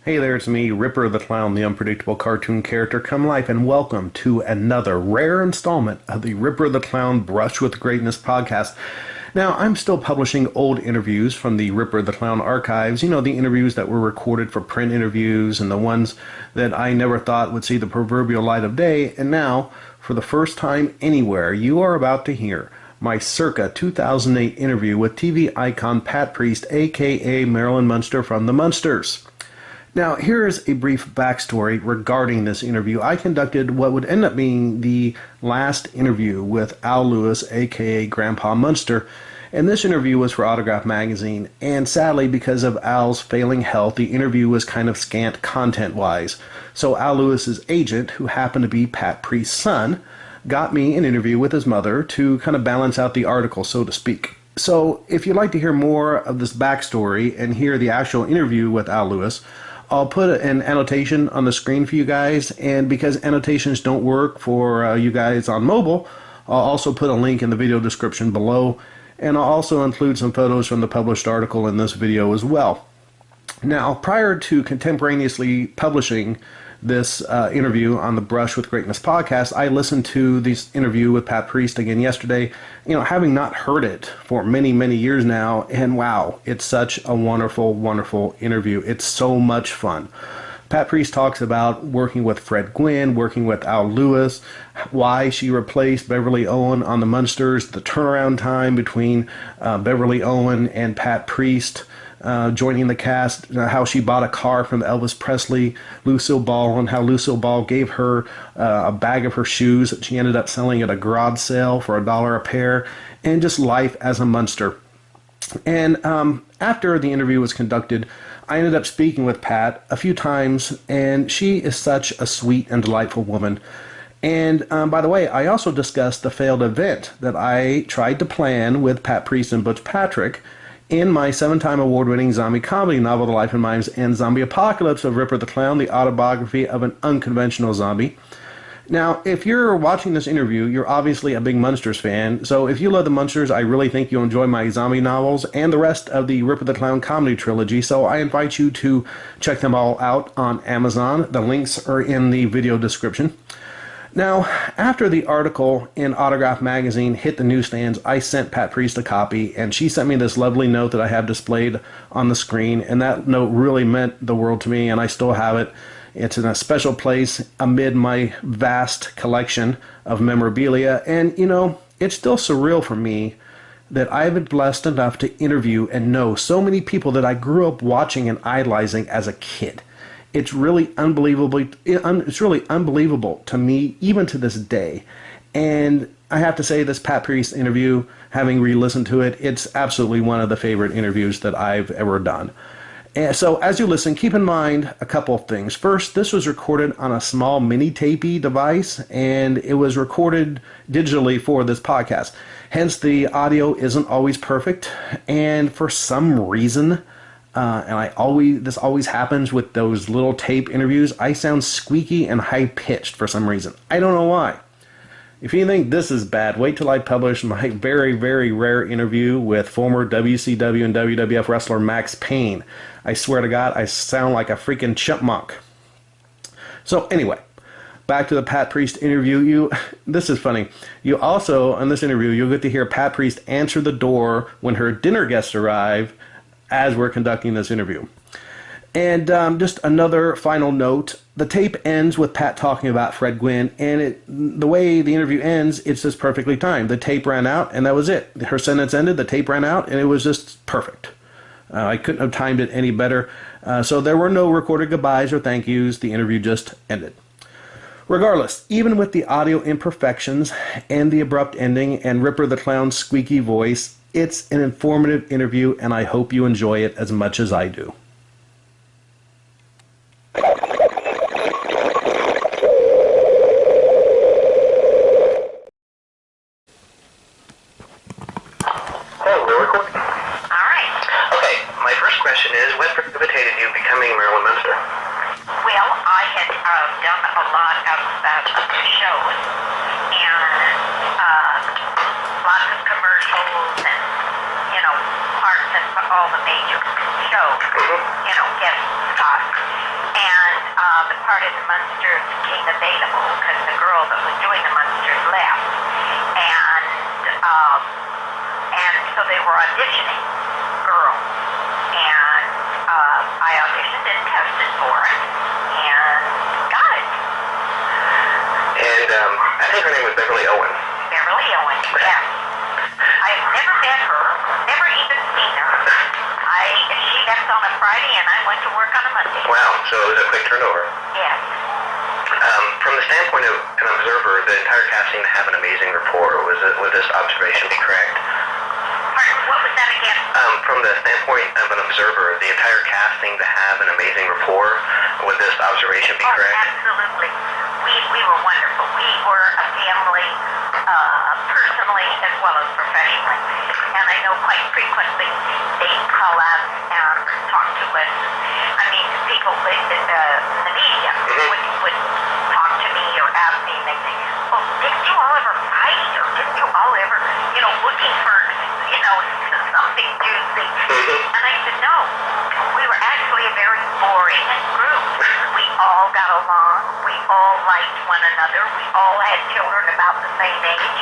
Hey there, it's me, Ripper the Clown, the unpredictable cartoon character come life, and welcome to another rare installment of the Ripper the Clown Brush with Greatness podcast. Now, I'm still publishing old interviews from the Ripper the Clown archives, you know, the interviews that were recorded for print interviews and the ones that I never thought would see the proverbial light of day, and now, for the first time anywhere, you are about to hear my circa 2008 interview with TV icon Pat Priest, aka Marilyn Munster from the Munsters. Now, here is a brief backstory regarding this interview. I conducted what would end up being the last interview with Al Lewis, aka Grandpa Munster, and this interview was for Autograph magazine, and sadly, because of Al's failing health, the interview was kind of scant content-wise. So Al Lewis's agent, who happened to be Pat Priest's son, got me an interview with his mother to kind of balance out the article, so to speak. So if you'd like to hear more of this backstory and hear the actual interview with Al Lewis, I'll put an annotation on the screen for you guys, and because annotations don't work for you guys on mobile, I'll also put a link in the video description below, and I'll also include some photos from the published article in this video as well. Now, prior to contemporaneously publishing this interview on the Brush with Greatness podcast, I listened to this interview with Pat Priest again yesterday, you know, having not heard it for many, many years now, and wow, it's such a wonderful, wonderful interview. It's so much fun. Pat Priest talks about working with Fred Gwynne, working with Al Lewis, why she replaced Beverly Owen on the Munsters, the turnaround time between Beverly Owen and Pat Priest joining the cast, how she bought a car from Elvis Presley, Lucille Ball, and how Lucille Ball gave her a bag of her shoes that she ended up selling at a garage sale for $1 a pair, and just life as a Munster. And after the interview was conducted, I ended up speaking with Pat a few times, and she is such a sweet and delightful woman. And by the way, I also discussed the failed event that I tried to plan with Pat Priest and Butch Patrick in my 7-time award-winning zombie comedy novel, The Life and Mimes and Zombie Apocalypse of Ripper the Clown, the autobiography of an unconventional zombie. Now, if you're watching this interview, you're obviously a big Munsters fan, so if you love the Munsters, I really think you'll enjoy my zombie novels and the rest of the Ripper the Clown comedy trilogy, so I invite you to check them all out on Amazon. The links are in the video description. Now, after the article in Autograph magazine hit the newsstands, I sent Pat Priest a copy, and she sent me this lovely note that I have displayed on the screen, and that note really meant the world to me, and I still have it. It's in a special place amid my vast collection of memorabilia, and, you know, it's still surreal for me that I've been blessed enough to interview and know so many people that I grew up watching and idolizing as a kid. It's really unbelievable to me, even to this day. And I have to say, this Pat Priest interview, having re-listened to it, it's absolutely one of the favorite interviews that I've ever done. And so as you listen, keep in mind a couple of things. First, this was recorded on a small mini-tapey device, and it was recorded digitally for this podcast. Hence, the audio isn't always perfect, and for some reason, this always happens with those little tape interviews, I sound squeaky and high-pitched for some reason. I don't know why. If you think this is bad, wait till I publish my very, very rare interview with former WCW and WWF wrestler Max Payne. I swear to God, I sound like a freaking chipmunk. So anyway, back to the Pat Priest interview. This is funny. You also, in this interview, you'll get to hear Pat Priest answer the door when her dinner guests arrive as we're conducting this interview. And just another final note, the tape ends with Pat talking about Fred Gwynne, and the way the interview ends, it's just perfectly timed. The tape ran out, and that was it. Her sentence ended, the tape ran out, and it was just perfect. I couldn't have timed it any better. So there were no recorded goodbyes or thank yous. The interview just ended. Regardless, even with the audio imperfections and the abrupt ending and Ripper the Clown's squeaky voice, it's an informative interview, and I hope you enjoy it as much as I do. All the major shows, guest spots. part of the Munsters came available because the girl that was doing the Munsters left, and so they were auditioning girls, and I auditioned and tested for it, and got it. And I think her name was Beverly Owen. Beverly Owen, yes. I've never met her, never even seen her. She left on a Friday and I went to work on a Monday. Wow, so it was a quick turnover. Yes. From the standpoint of an observer, the entire cast seemed to have an amazing rapport. Would this observation be correct? Pardon, what was that again? From the standpoint of an observer, the entire cast seemed to have an amazing rapport. Would this observation be correct? Absolutely. We were wonderful. We were a family, personally as well as professionally. And I know quite frequently they'd call us and talk to us. I mean, people, the media would talk to me or ask me, and they'd say, oh, didn't you all ever fight? Or didn't you all ever, looking for, something juicy? And I said, no. We were actually a very boring group. We all got along. We all liked one another. We all had children about the same age.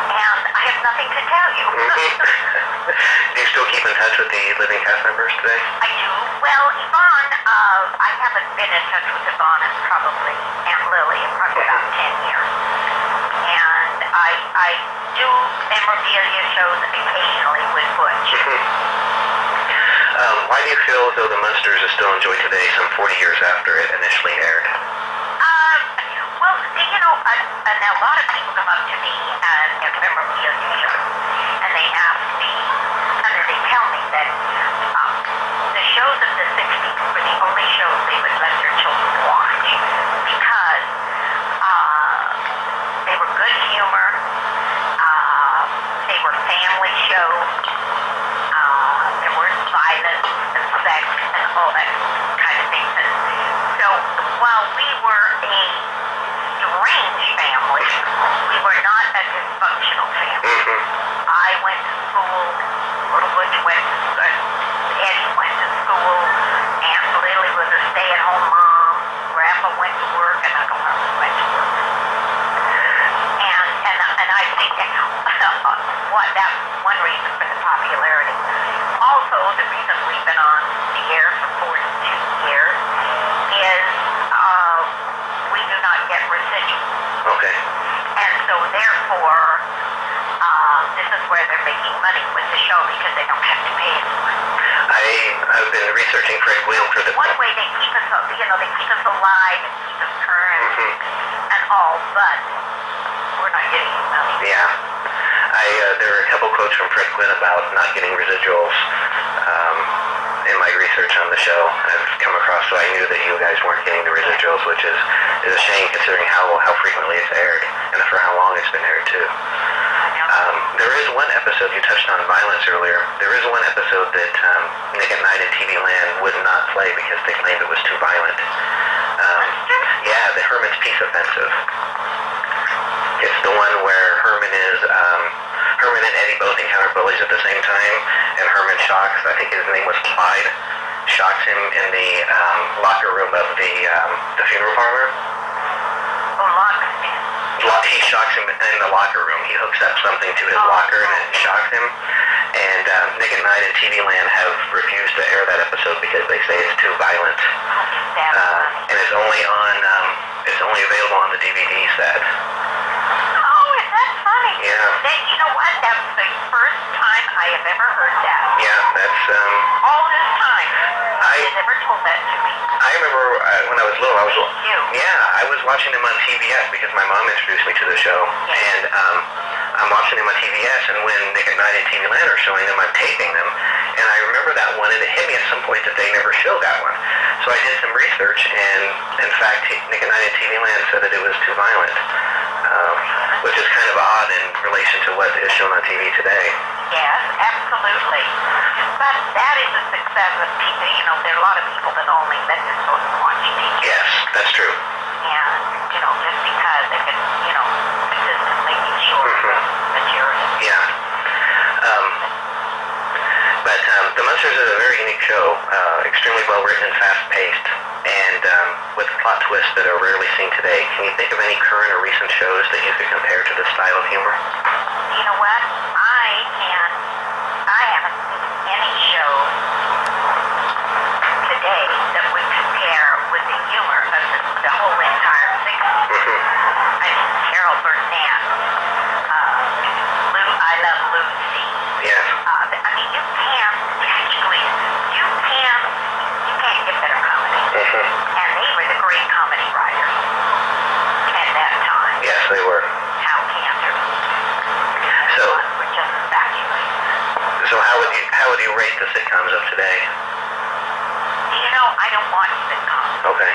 And I have nothing to tell you. Do you still keep in touch with the living cast members today? I do. Well, Yvonne, I haven't been in touch with Yvonne in probably, Aunt Lily, in probably about 10 years. And I do memorabilia shows occasionally with Butch. Why do you feel as though the Munsters is still enjoyed today, some 40 years after it initially aired? Well, now a lot of people come up to me at memorabilia shows, and they ask me, and they tell me that the shows of the 60s were the only shows they would let their children watch because they were good humor, they were family shows, there weren't violence and sex and all that kind of things. So while we were a strange family, we were not a dysfunctional family. I went to school, little Butch went to Eddie went to school, Aunt Lily was a stay-at-home mom, Grandpa went to work, and Uncle Carlo went to work. And I think that's one reason for the popularity. Also, the reason we've been on the air for 42 years is we do not get residuals. Okay. And so therefore, this is where they're making money with the show because they don't have to pay us. I've been researching Fred Gwynn for the... One way they keep us, they keep us alive and keep us current and all, but we're not getting any money. Yeah. There are a couple quotes from Fred Gwynn about not getting residuals in my research on the show. I've come across, so I knew that you guys weren't getting the residuals, which is a shame considering how frequently it's aired and for how long it's been aired too. There is one episode, you touched on violence earlier, there is one episode that Nick at Night and TV Land would not play because they claimed it was too violent. Yeah, the Herman's Peace Offensive. It's the one where Herman and Eddie both encounter bullies at the same time, and Herman shocks, I think his name was Clyde, shocks him in the locker room of the funeral parlor. Oh, locksmith. He shocks him in the locker room. He hooks up something to his locker and it shocks him. And Nick at Night and TV Land have refused to air that episode because they say it's too violent. And it's only available on the DVD set. Oh, is that funny? Yeah. Then, you know what? That's the first time I have ever heard that. Yeah, that's... All this time. You never told that to me. I remember when I was little, I was watching them on TBS because my mom introduced me to the show. Yes. And I'm watching them on TBS, and when Nick at Night and TV Land are showing them, I'm taping them. And I remember that one, and it hit me at some point that they never showed that one. So I did some research, and in fact, Nick at Night and TV Land said that it was too violent, which is kind of odd in relation to what is shown on TV today. Yes, absolutely. But that is a success of TV. There are a lot of people that only let their children watch TV. Yes, that's true. And, just because they can, consistently be sure of material. Yeah. But The Munsters is a very unique show, extremely well written and fast paced. And with plot twists that are rarely seen today, can you think of any current or recent shows that you could compare to this style of humor? You know what? I haven't seen any shows today that would compare with the humor of the whole entire 60s. I mean, Carol Burnett, I Love Lucy. Yes. I mean, you can't get better comedy. And they were the great comedy writers at that time. Yes, they were. How Cantor. So, were just fabulous. So how would you rate the sitcoms of today? You know, I don't watch sitcoms. Okay.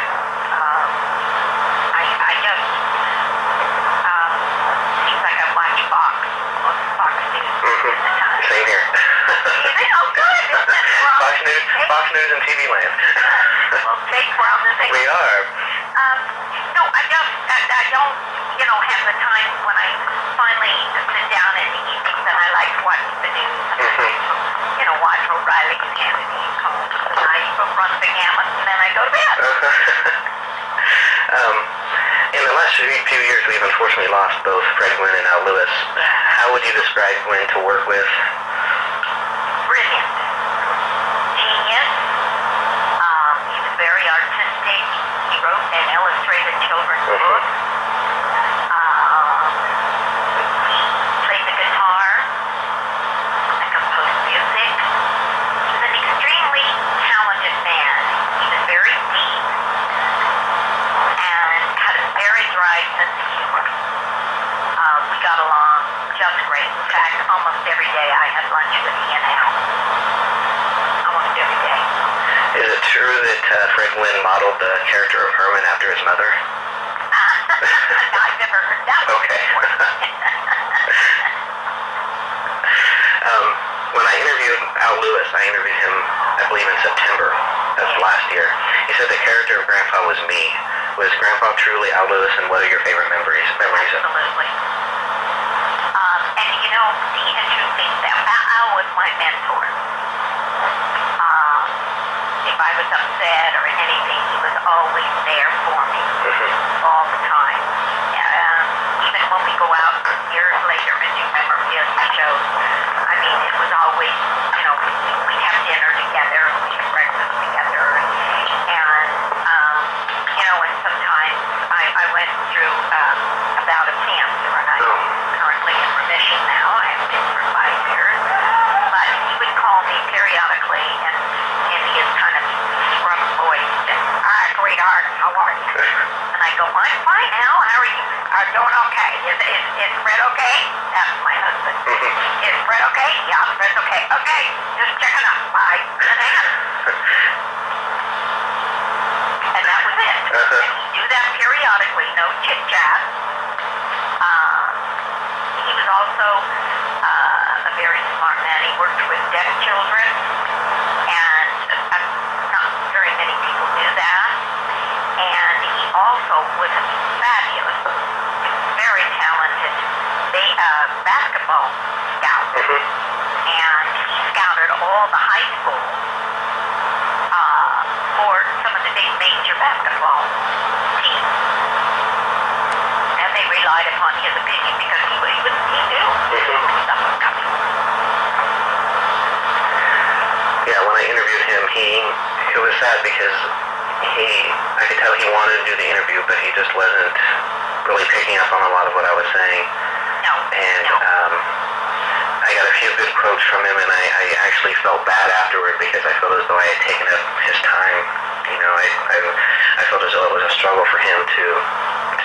I just, seems like I watch Fox News at the time. Same here. Oh, good. Fox News and TV Land. Well, take we're on the same. We are. No, I don't, have the time when I finally sit down in the evenings and I like to watch the news and watch O'Reilly's Candid and I run the gamut and then I go to bed. In the last few years, we've unfortunately lost both Fred Gwynne and Al Lewis. How would you describe Gwynne to work with? Brilliant. Genius. He was very artistic. He wrote and illustrated children's books. He played the guitar and composed music. He was an extremely talented man. He was very deep and had a very dry sense of humor. We got along just great. In fact, almost every day I had lunch with he and Al. Almost every day. Is it true that Fred Gwynne modeled the character of Herman after his mother? I've never heard that one Okay. before. When I interviewed Al Lewis, I interviewed him, I believe, in September of last year. He said the character of Grandpa was me. Was Grandpa truly Al Lewis, and what are your favorite memories of him? Absolutely. And the interesting thing, Al was my mentor. If I was upset or anything, he was always there for me, all the time. Even when we go out years later and do memorabilia shows, I mean, it was always, we'd have dinner together, we'd have breakfast together, and sometimes I went through a bout of cancer, and I'm currently in remission now. I have been for 5 years, but he would call me periodically, and in his kind of scruff voice, and, sweetheart, how are you? And I go, I'm fine now. How are you? I'm doing okay. Is Fred okay? That's my husband. Is Fred okay? Yeah, Fred's okay. Okay, just checking up. Bye. And that was it. And he'd do that periodically, no chit-chat. He was also a very smart man. He worked with deaf children, and not very many people knew that. And he also was a fabulous, very talented basketball scout. And he scouted all the high schools for some of the big major basketball teams. And they relied upon his opinion because he knew stuff was coming. Yeah, when I interviewed him, it was sad because I could tell he wanted to do the interview, but he just wasn't really picking up on a lot of what I was saying. No. And I got a few good quotes from him, and I actually felt bad afterward because I felt as though I had taken up his time. I felt as though it was a struggle for him to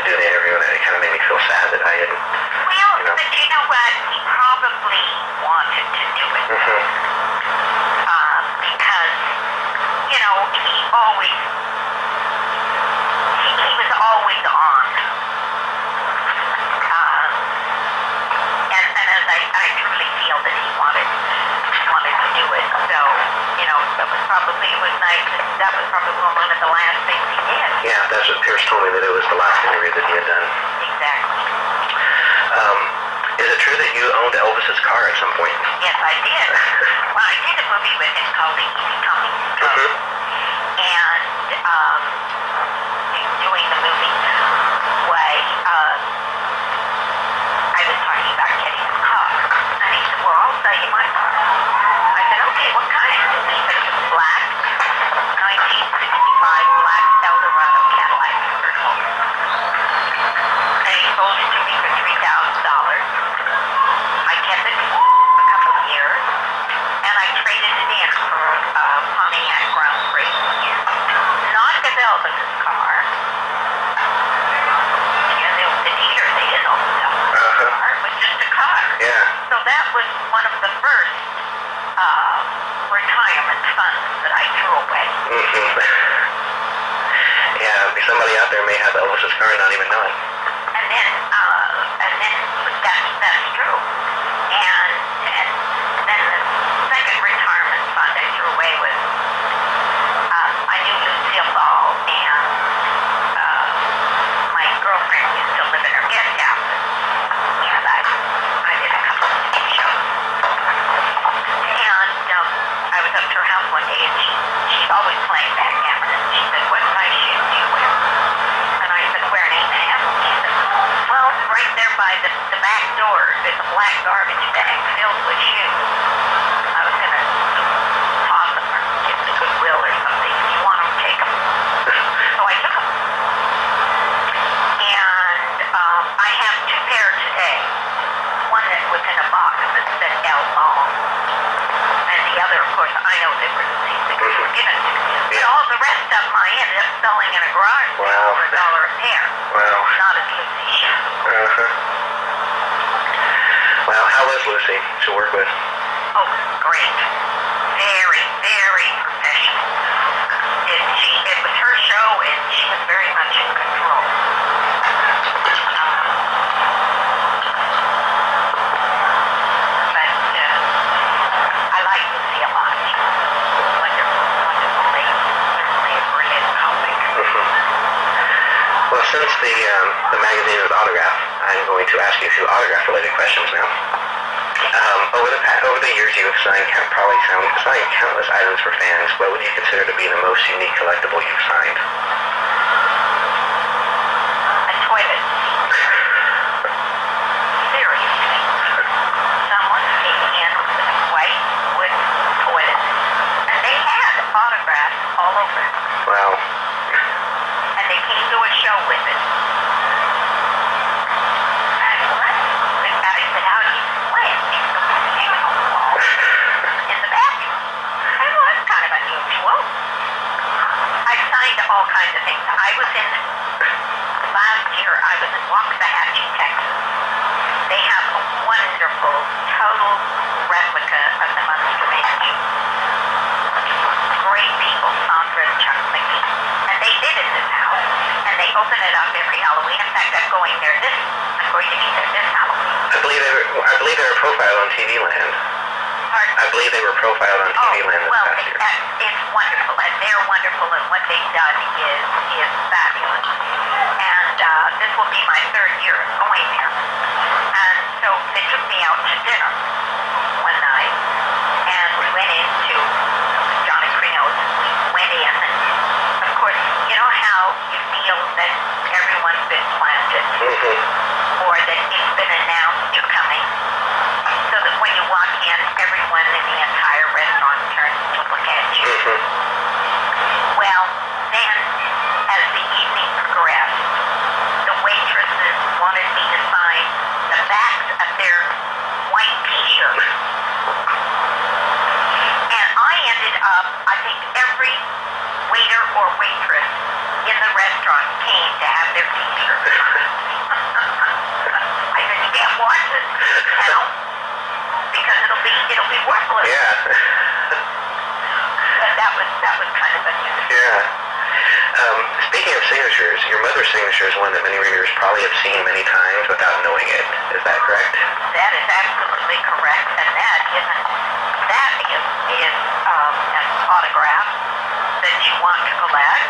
do the interview, and it kind of made me feel sad that I had. Well, but you know what? He probably wanted to do it. Because, he was always on. And as I truly feel that he wanted to do it. So, it was nice. That was probably one of the last things he did. Yeah, that's what Pierce told me, that it was the last interview that he had done. Exactly. Is it true that you owned Elvis's car at some point? Yes, I did. Well, I did a movie with him called The Easy Coming. And Elvis's car. And the dealer, they didn't open up the car. It was just a car. Yeah. So that was one of the first retirement funds that I threw away. Yeah, somebody out there may have Elvis's car and not even know it. And then that's true. And then the second retirement fund I threw away was I knew Lucille Ball, and my girlfriend used to live in her guest house. And I did a couple of TV shows. And I was up to her house one day, and she's always playing backgammon. And she said, "What size shoes do you wear?" And I said, "Wear an 8.5." She said, "Well, right there by the back door, there's a black garbage bag filled with shoes. I was going to toss them or give them to Goodwill or something. If you want them, take them." So I took them. And I have two pair today. One that was in a box that said L Long. And the other, of course, I know they were Lucy's because they were given to me. But all the rest of them I ended up selling in a garage sale for $1 a pair. Wow. Not as Lucy shoes. Well, how was Lucy to work with? Oh, great. Very, very professional. It was her show, and she was very much in control. But I like Lucy a lot. Wonderful, wonderful lady. Certainly a brilliant comic. Well, since the magazine is autograph, I'm going to ask you a few autograph-related questions now. Over the years, you have signed countless items for fans. What would you consider to be the most unique collectible you've signed? A toilet seat. Seriously. Someone came in with a white wooden toilet. And they had autographs all over it. Wow. And they came to a show with it. I said, "How do you play it?" He said, "We hang it on the wall in the bathroom." I said, "Well, that's kind of unusual." I signed all kinds of things. Last year, I was in Waxahachie, Texas. They have a wonderful, total replica of the Munster Mansion. Great people, Sandra and Chuck McGee. And they did it in this house, and they open it up every Halloween. In fact, I'm going to be there this Halloween. I believe they were profiled on TV Land. Pardon? I believe they were profiled on TV Land this well, past year. it's wonderful, and they're wonderful, and what they've done is fabulous. And this will be my third year of going there. And so they took me out to dinner one night, and we went into Johnny Crino's. We went in, and of course, you know how you feel that everyone's been planted, or that it's been announced you're coming, so that when you walk in, everyone in the entire restaurant turns to look at you. Well, then, as the evening progressed, the waitresses wanted me to sign the backs of their white t-shirts. And I ended up, I think every waiter or waitress in the restaurant came to have their t-shirts signed. I said, "You can't watch it, because it'll be worthless." Yeah. But that was kind of unusual. Yeah. Speaking of signatures, your mother's signature is one that many readers probably have seen many times without knowing it. Is that correct? That is absolutely correct, and that is an autograph that you want to collect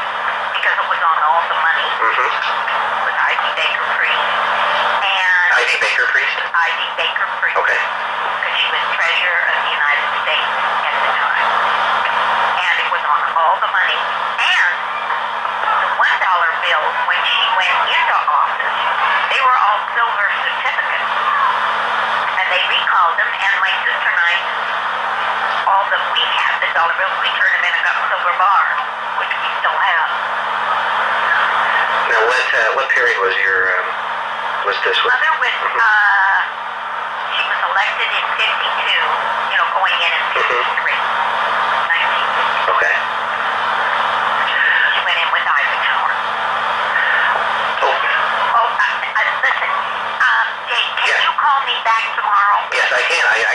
because it was on all the money. With Ivy Baker Priest. And Ivy Baker Priest? Ivy Baker Priest. Okay. Because she was treasurer of the United States at the time. And it was on all the money. And the $1 bills, when she went into office, they were all silver certificates. And they recalled them, and my sister and I, we had the dollar bills, we turned them in and got silver bars, which we still have. Now, what period was this with? Mother was, she was elected in 52, going in 53. 1950. Okay. She went in with Eisenhower.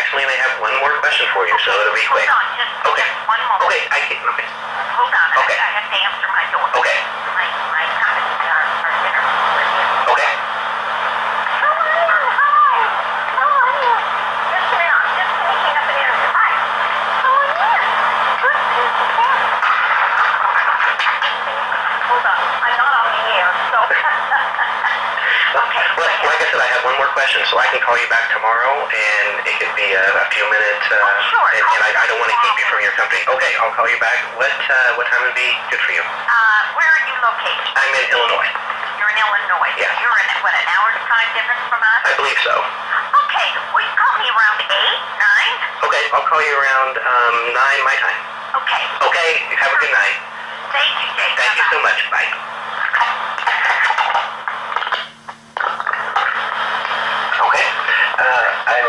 actually only have one more question for you, so it'll be quick. Hold on, just one moment. Okay, okay. Hold on, Okay. I have to answer my door. Okay. My comments are dinner with you. Okay. How are you? Hi. How are you? Just a minute, I'm just finishing up an interview. Hi. How are you? Good. Hold on, I'm not on the air, so. Okay. Well, like I said, I have one more question, so I can call you back tomorrow, and it could be a few minutes. Sure. And I don't want to keep you from your company. Okay, I'll call you back. What time would be good for you? Where are you located? I'm in Illinois. You're in Illinois. Yeah. You're in, what, an hour's time difference from us? I believe so. Okay, will you call me around 8, 9? Okay, I'll call you around 9 my time. Okay. Okay, have a good night. Thank you, Jay. Thank you so much. Bye. Okay.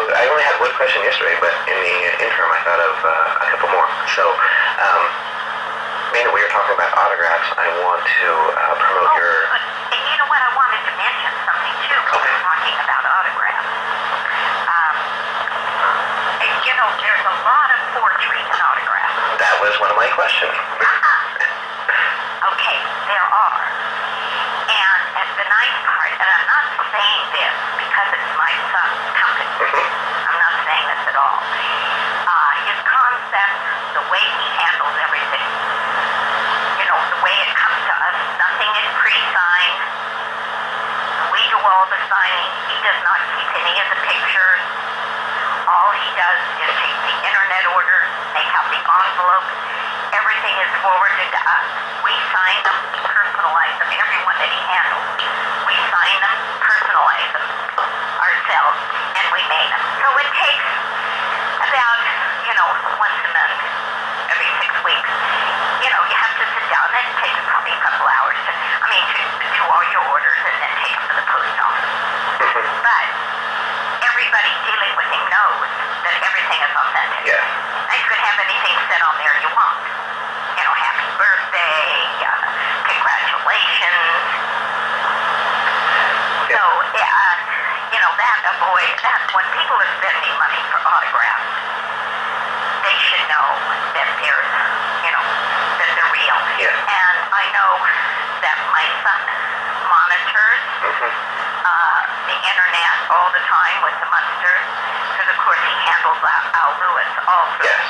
I only had one question yesterday, but in the interim, I thought of a couple more. So, being that we were talking about autographs, I want to promote your... And you know what? I wanted to mention something, too, when we're talking about autographs. You know, there's a lot of forgery in autographs. That was one of my questions. Okay, there are. And the nice part, and I'm not saying this because it's my son's company. I'm not saying this at all. His concept, the way he handles everything, you know, the way it comes to us, nothing is pre-signed. We do all the signing. He does not keep any of the pictures. All he does is take the internet orders, make out the envelopes. Everything is forwarded to us. We sign them, personalize them, everyone that he handles. We sign them, personalize them ourselves, and we mail them. So it takes about, you know, once a month, every 6 weeks. You know, you have to sit down, and it takes probably a couple hours to do all your orders and then take them to the post office. But everybody dealing with him knows that everything is authentic. Yes. And you can have anything said on there you want. You know, happy birthday, congratulations. So, you know, that when people are spending money for autographs, they should know that there's, you know, that they're real. Yeah. And I know that my son monitors the internet all the time with the Munsters, because of course he handles Al Lewis also. Yes.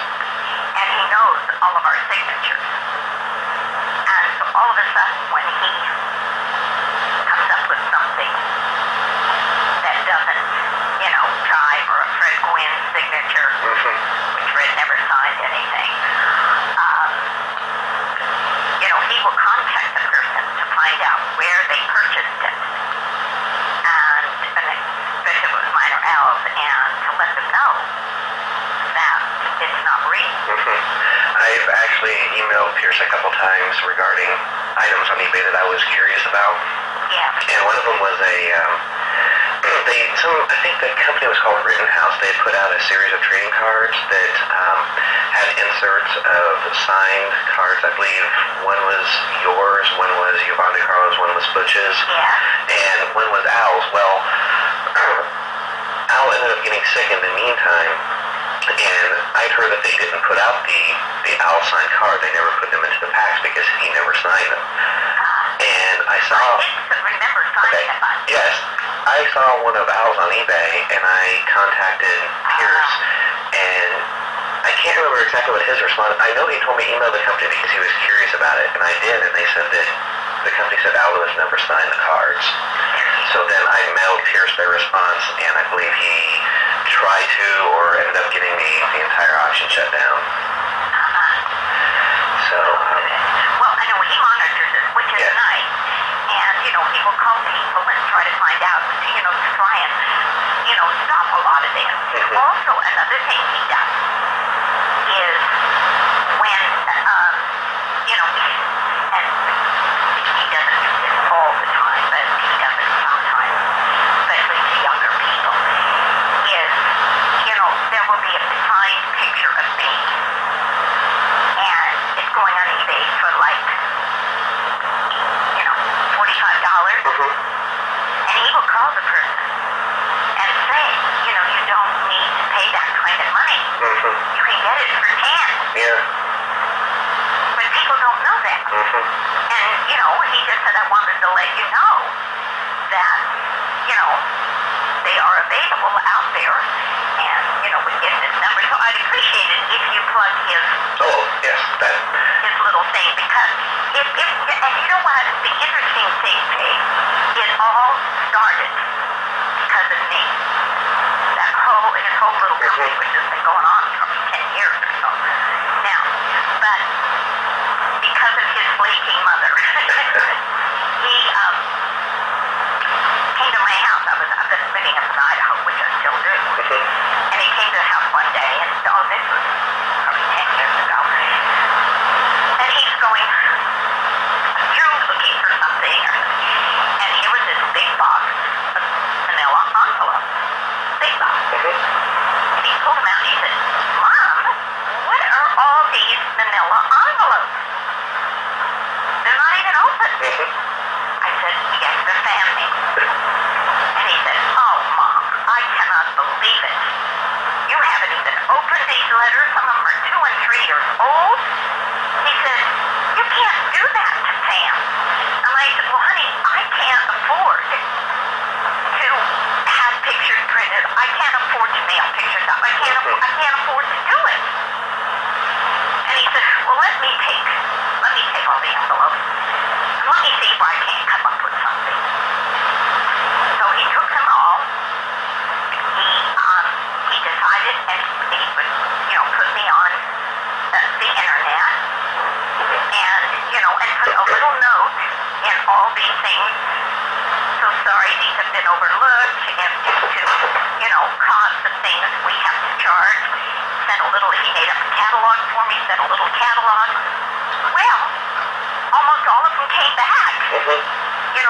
And he knows all of our signatures. And so all of a sudden when he comes up with something that doesn't, you know, jive, or a Fred Gwynn signature, which Fred never signed anything, you know, he will contact the person to find out where they purchased it. And especially if it was mine or Al's, and to let them know that it's not real. I've actually emailed Pierce a couple times regarding items on eBay that I was curious about. Yeah. And one of them was I think the company was called Rittenhouse. They put out a series of trading cards that had inserts of signed cards. I believe one was yours, one was Yvonne Carlo's, one was Butch's, and one was Al's. Well, Al ended up getting sick in the meantime, and I'd heard that they didn't put out the Al signed card. They never put them into the packs because he never signed them. And I saw... I remember signing them. Yes. I saw one of Al's on eBay, and I contacted Pierce, and I can't remember exactly what his response. I know he told me email the company because he was curious about it, and I did, and they said that the company said Al Lewis never signed the cards. So then I mailed Pierce their response, and I believe he tried to, or ended up getting the entire auction shut down. So... well, I know he monitors it, which is nice. And, you know, he will call people and try to find out, you know, to try and, you know, stop a lot of this. Also, another thing he does is when, you know, and he doesn't do this all the time, but he does it sometimes, especially to younger people, is, you know, there will be a signed picture of me, and it's going on eBay for like, you know, $45, and he will call the person and say, you know, you don't need to pay that kind of You can get it for 10. Yeah. But people don't know that. And, he just said, I wanted to let you know that, they are available out there. And, we get this number. So I'd appreciate it if you plug his Oh, yes, that. his little thing, because and you know what, the interesting thing, Jake, it all started because of me. His whole little company, which has been going on for 10 years or so now, but because of his flaky mother, he came to my house. I've been living up in Idaho, which I still do, and he came to the house one day, and this was probably 10 years ago, and he's going through looking for something, and here was this big box of vanilla envelope. Big box. And he pulled them out and he said, Mom, what are all these vanilla envelopes? They're not even open. I said, yes, they're fan mail. And he said, oh, Mom, I cannot believe it. You haven't even opened these letters. Some of them are 2 and 3 years old. He said, you can't do that to Pam. And I said, well, honey, I can't afford to have pictures printed. I can't afford to mail pictures up. I can't afford to do it. And he said, well, let me take all the envelopes and let me see if I can't come up with something. So he took them all. He decided, and he would, put me on the internet, and and put a little note in all these things. So sorry, these have been overlooked, and due to, cost of things we have to charge. He made up a catalog for me, sent a little catalog. Well, almost all of them came back.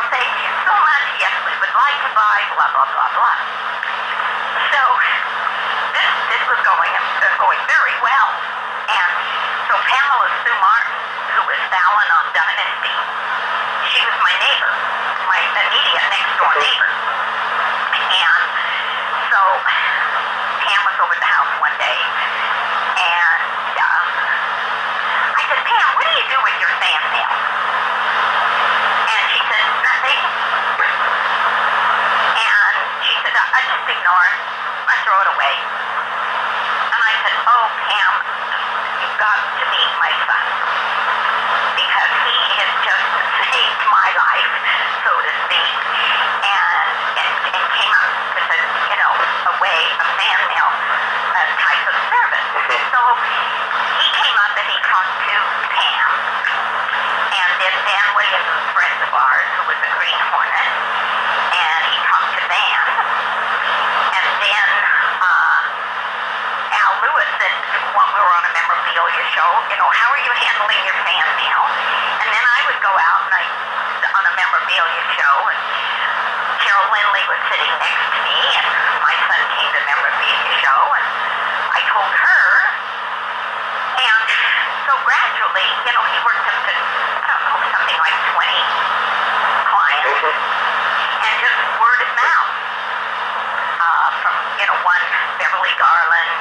Thank you so much. Yes, we would like to buy, blah, blah, blah, blah. So, this was going very well. And so Pamela Sue Martin, who was Fallon on Dynasty, she was my neighbor, my immediate next door neighbor. And so Pam was over at the house one day, and I said, Pam, what do you do with your fan mail? And she said, nothing. And she said, I just ignore it. I throw it away. And I said, oh, Pam, you've got to meet my son, because he has just saved my life, so to speak, and came up with a way, a fan mail type of service. So he came up and he talked to Pam, and then Van Williams was a friend of ours who was a Green Hornet, and he talked to Van, and then Al Lewis said, when we were on a memorabilia show, how are you handling your fan mail? And then I would go out and on a memorabilia show, and Carol Lindley was sitting next to me, and my son came to the memorabilia show, and I told her, and so gradually, he worked up to, something like 20 clients, and just word of mouth, from, one Beverly Garland,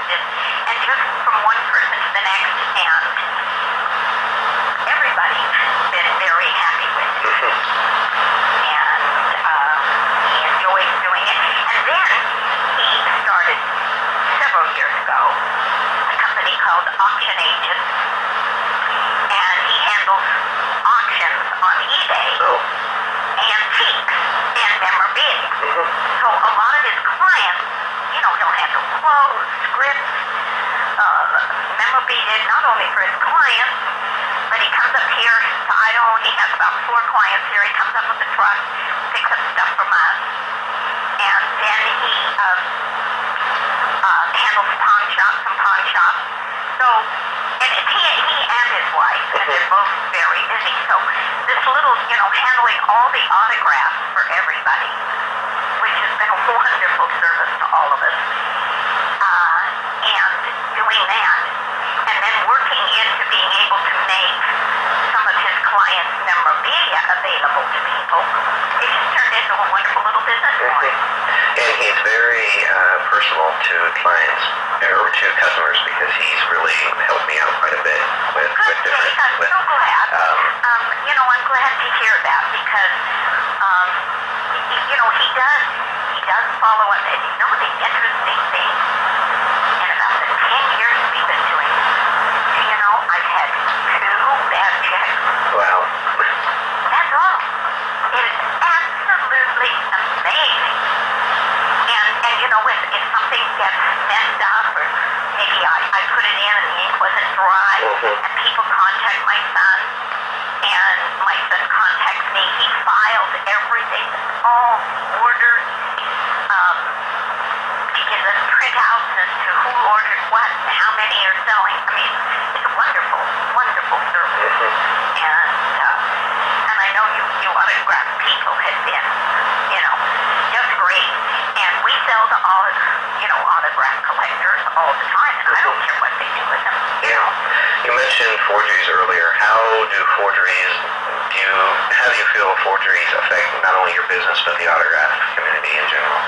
and just from one person to the next, and everybody's been very happy with it. And he enjoys doing it. And then he started several years ago a company called Auction Agents, and he handles auctions on eBay, antiques, and memorabilia. So a lot of his clients, he'll handle clothes, scripts, memorabilia, not only for his clients, but he comes up here to Idaho. He has about 4 clients here. He comes up with a truck, picks up stuff from us, and then he handles pawn shops. So, and he and his wife, and they're both very busy. So this little, handling all the autographs for everybody, which has been a wonderful service to all of us, and doing that, and then working into being able to make some of his clients' memorabilia available to people. It just turned into a wonderful little business for him. And he's very personal to clients or to customers because he's really helped me out quite a bit with different. I'm so glad. I'm glad to hear that because, he does follow up. And the interesting thing, in about the 10 years we've been doing, I've had 2 bad checks. Wow. That's all. It is absolutely amazing. And if something gets messed up or maybe I put it in and the ink wasn't dry and people contact my son and my son contacts me, he files everything, all ordered. He gives us printouts as to who ordered what and how many are selling. I mean, it's a wonderful, wonderful service. And I know you autograph people have been, just great. And we sell to all, autograph collectors all the time, and I don't care what they do with them. You mentioned forgeries earlier. How do you feel forgeries affect not only your business but the autograph community in general?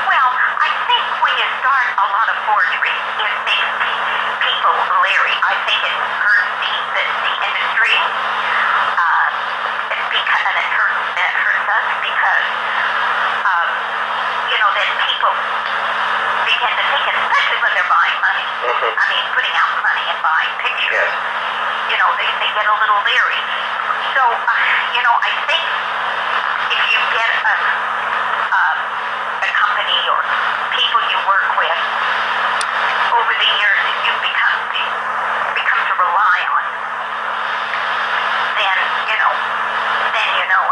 Well, I think when you start a lot of forgeries, it makes people leery. I think it hurts the industry, and it hurts us because, then people begin to think, especially when they're buying money. I mean, putting out money and buying pictures. Yes. They get a little leery. So, I think if you get a company or people you work with over the years that you've become to rely on, then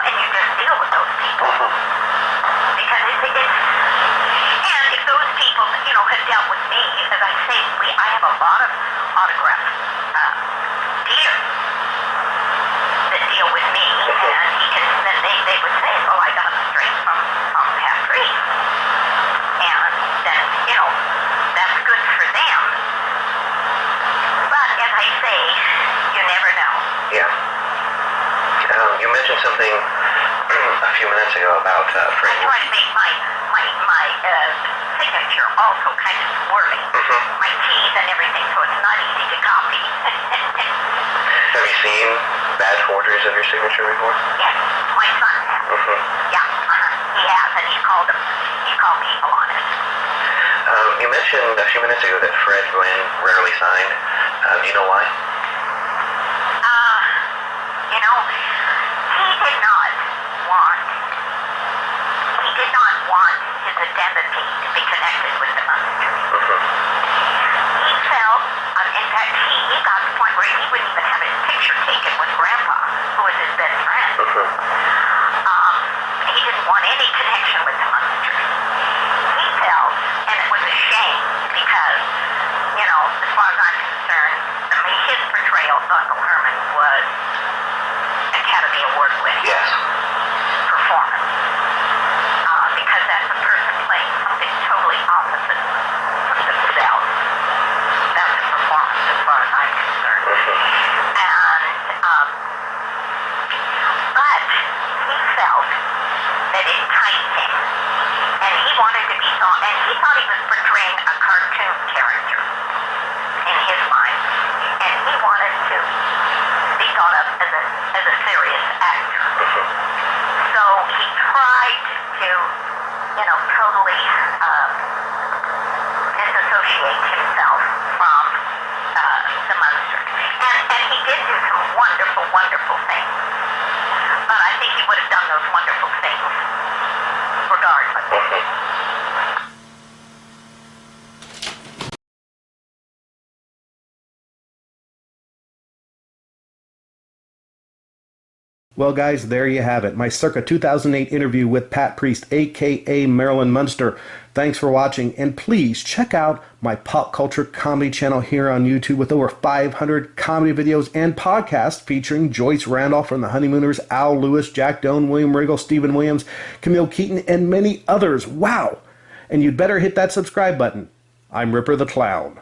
and you just deal with those people. Because and if those people, have dealt with me, as I say, I have a lot of autograph dealers that deal with me, and then they would say, oh, I got them straight from Patrice. And then, that's good for them. But as I say, you never know. Yeah. You mentioned something a few minutes ago about I try to make my signature also kind of swirly. My keys and everything, so it's not easy to copy. Have you seen bad forgeries of your signature before? Yes, my son has. Yeah, he has, and he's called people on it. You mentioned a few minutes ago that Fred Gwynn rarely signed. Do you know why? He did not want his identity to be connected with the Munsters. He felt, in fact, he got to the point where he wouldn't even have his picture taken with Grandpa, who was his best friend. He didn't want any connection with the Munsters. He felt, and it was a shame because, as far as I'm concerned, his portrayal of Uncle Herman was Academy Award winning. Yes. Performance. Because that's a person playing something totally opposite from themselves. That's a performance as far as I'm concerned. But he felt that it enticed him, and he wanted to be thought, and he thought he was portraying a cartoon character in his mind, and he wanted to be thought of as a serious actor. So he tried to, totally disassociate himself from the Munsters. And he did do some wonderful, wonderful things. But I think he would have done those wonderful things regardless. Well, guys, there you have it. My circa 2008 interview with Pat Priest, a.k.a. Marilyn Munster. Thanks for watching, and please check out my pop culture comedy channel here on YouTube with over 500 comedy videos and podcasts featuring Joyce Randolph from The Honeymooners, Al Lewis, Jack Doan, William Riggle, Stephen Williams, Camille Keaton, and many others. Wow! And you'd better hit that subscribe button. I'm Ripper the Clown.